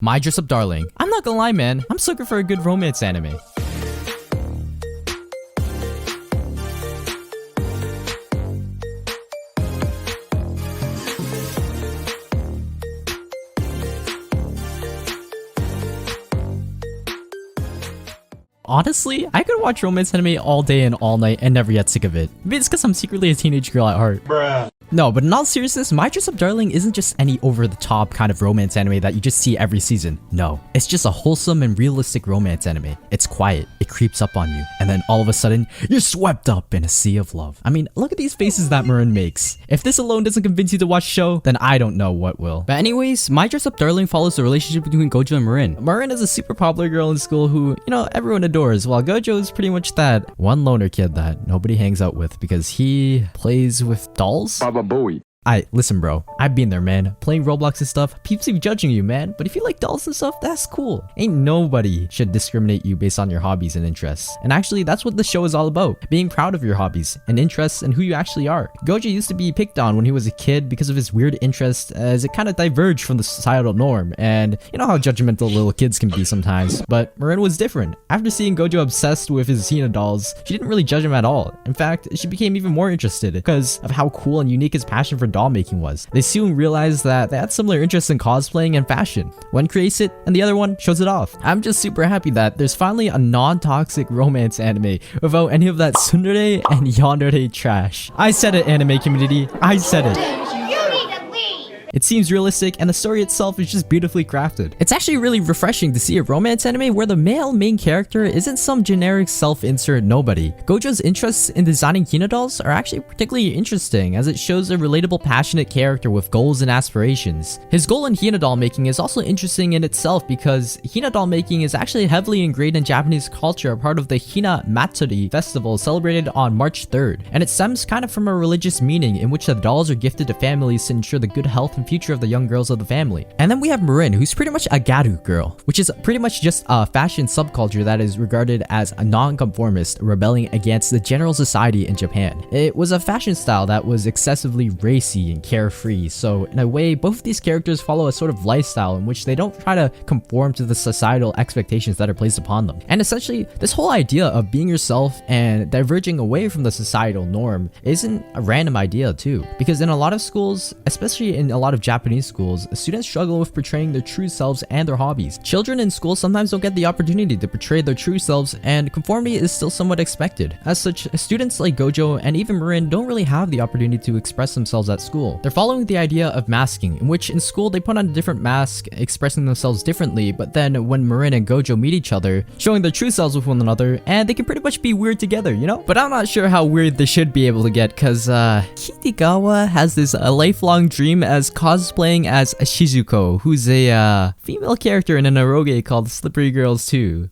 My Dress Up Darling. I'm not gonna lie, man. I'm sucker for a good romance anime. Honestly, I could watch romance anime all day and all night and never get sick of it. Maybe it's because I'm secretly a teenage girl at heart. Bruh. No, but in all seriousness, My Dress Up Darling isn't just any over-the-top kind of romance anime that you just see every season. No, it's just a wholesome and realistic romance anime. It's quiet, it creeps up on you, and then all of a sudden, you're swept up in a sea of love. I mean, look at these faces that Marin makes. If this alone doesn't convince you to watch the show, then I don't know what will. But anyways, My Dress Up Darling follows the relationship between Gojo and Marin. Marin is a super popular girl in school who, everyone adores, while Gojo is pretty much that one loner kid that nobody hangs out with because he plays with dolls. Baba Bowie. Listen bro, I've been there, man. Playing Roblox and stuff, people be judging you, man. But if you like dolls and stuff, that's cool. Ain't nobody should discriminate you based on your hobbies and interests. And actually, that's what the show is all about. Being proud of your hobbies and interests and who you actually are. Gojo used to be picked on when he was a kid because of his weird interests as it kind of diverged from the societal norm. And you know how judgmental little kids can be sometimes. But Marin was different. After seeing Gojo obsessed with his Hina dolls, she didn't really judge him at all. In fact, she became even more interested because of how cool and unique his passion for doll making was. They soon realized that they had similar interests in cosplaying and fashion. One creates it and the other one shows it off. I'm just super happy that there's finally a non-toxic romance anime without any of that tsundere and yandere trash. I said it, anime community. I said it. It seems realistic and the story itself is just beautifully crafted. It's actually really refreshing to see a romance anime where the male main character isn't some generic self-insert nobody. Gojo's interests in designing Hina dolls are actually particularly interesting as it shows a relatable, passionate character with goals and aspirations. His goal in Hina doll making is also interesting in itself because Hina doll making is actually heavily ingrained in Japanese culture, a part of the Hina Matsuri festival celebrated on March 3rd. And it stems kind of from a religious meaning in which the dolls are gifted to families to ensure the good health and future of the young girls of the family. And then we have Marin, who's pretty much a garu girl, which is pretty much just a fashion subculture that is regarded as a non-conformist rebelling against the general society in Japan. It was a fashion style that was excessively racy and carefree, so in a way, both of these characters follow a sort of lifestyle in which they don't try to conform to the societal expectations that are placed upon them. And essentially, this whole idea of being yourself and diverging away from the societal norm isn't a random idea too, because in a lot of schools, especially in a lot of Japanese schools, students struggle with portraying their true selves and their hobbies. Children in school sometimes don't get the opportunity to portray their true selves, and conformity is still somewhat expected. As such, students like Gojo and even Marin don't really have the opportunity to express themselves at school. They're following the idea of masking, in which in school they put on a different mask, expressing themselves differently, but then when Marin and Gojo meet each other, showing their true selves with one another, and they can pretty much be weird together, you know? But I'm not sure how weird they should be able to get, cause Kitagawa has this lifelong dream as cosplaying as a Shizuko, who's a female character in an eroge called Slippery Girls 2.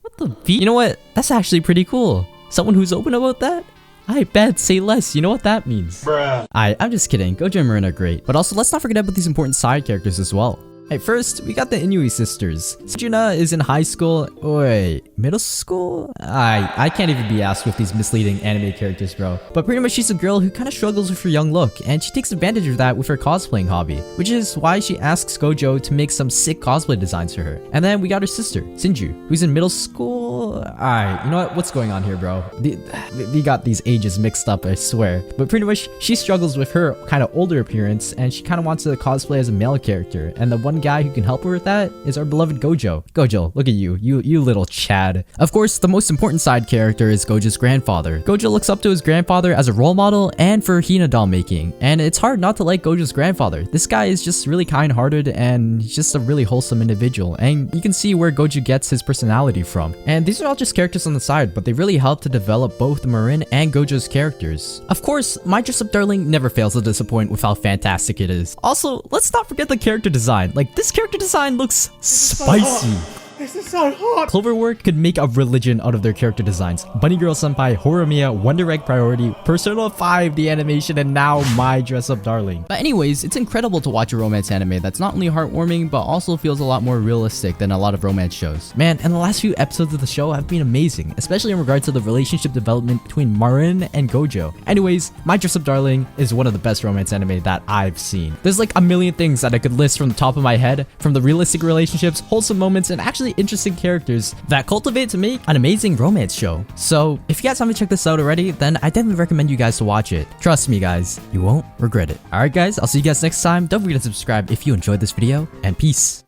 What the f? You know what? That's actually pretty cool. Someone who's open about that? I bet, say less. You know what that means. Bruh. I'm just kidding. Gojo and Marin are great. But also, let's not forget about these important side characters as well. Hey, first, we got the Inui sisters. Sejuna is in high school. Wait, middle school? I can't even be asked with these misleading anime characters, bro. But pretty much she's a girl who kind of struggles with her young look, and she takes advantage of that with her cosplaying hobby, which is why she asks Gojo to make some sick cosplay designs for her. And then we got her sister, Sinju, who's in middle school. Alright, you know what? What's going on here, bro? We got these ages mixed up, I swear. But pretty much, she struggles with her kind of older appearance, and she kind of wants to cosplay as a male character. And the one guy who can help her with that is our beloved Gojo. Gojo, look at you little Chad. Of course, the most important side character is Gojo's grandfather. Gojo looks up to his grandfather as a role model and for Hina doll making, and it's hard not to like Gojo's grandfather. This guy is just really kind-hearted and he's just a really wholesome individual, and you can see where Gojo gets his personality from. And these are all just characters on the side, but they really help to develop both Marin and Gojo's characters. Of course, My Dress Up Darling never fails to disappoint with how fantastic it is. Also, let's not forget the character design. Like, this character design looks spicy. This is so hot. Cloverwork could make a religion out of their character designs. Bunny Girl Senpai, Horimiya, Wonder Egg Priority, Persona 5 the animation, and now My Dress Up Darling. But anyways, it's incredible to watch a romance anime that's not only heartwarming but also feels a lot more realistic than a lot of romance shows. Man, and the last few episodes of the show have been amazing, especially in regards to the relationship development between Marin and Gojo. Anyways, My Dress Up Darling is one of the best romance anime that I've seen. There's like a million things that I could list from the top of my head, from the realistic relationships, wholesome moments, and actually interesting characters that cultivate to make an amazing romance show. So if you guys haven't checked this out already, then I definitely recommend you guys to watch it. Trust me guys, you won't regret it. Alright guys, I'll see you guys next time. Don't forget to subscribe if you enjoyed this video, and peace.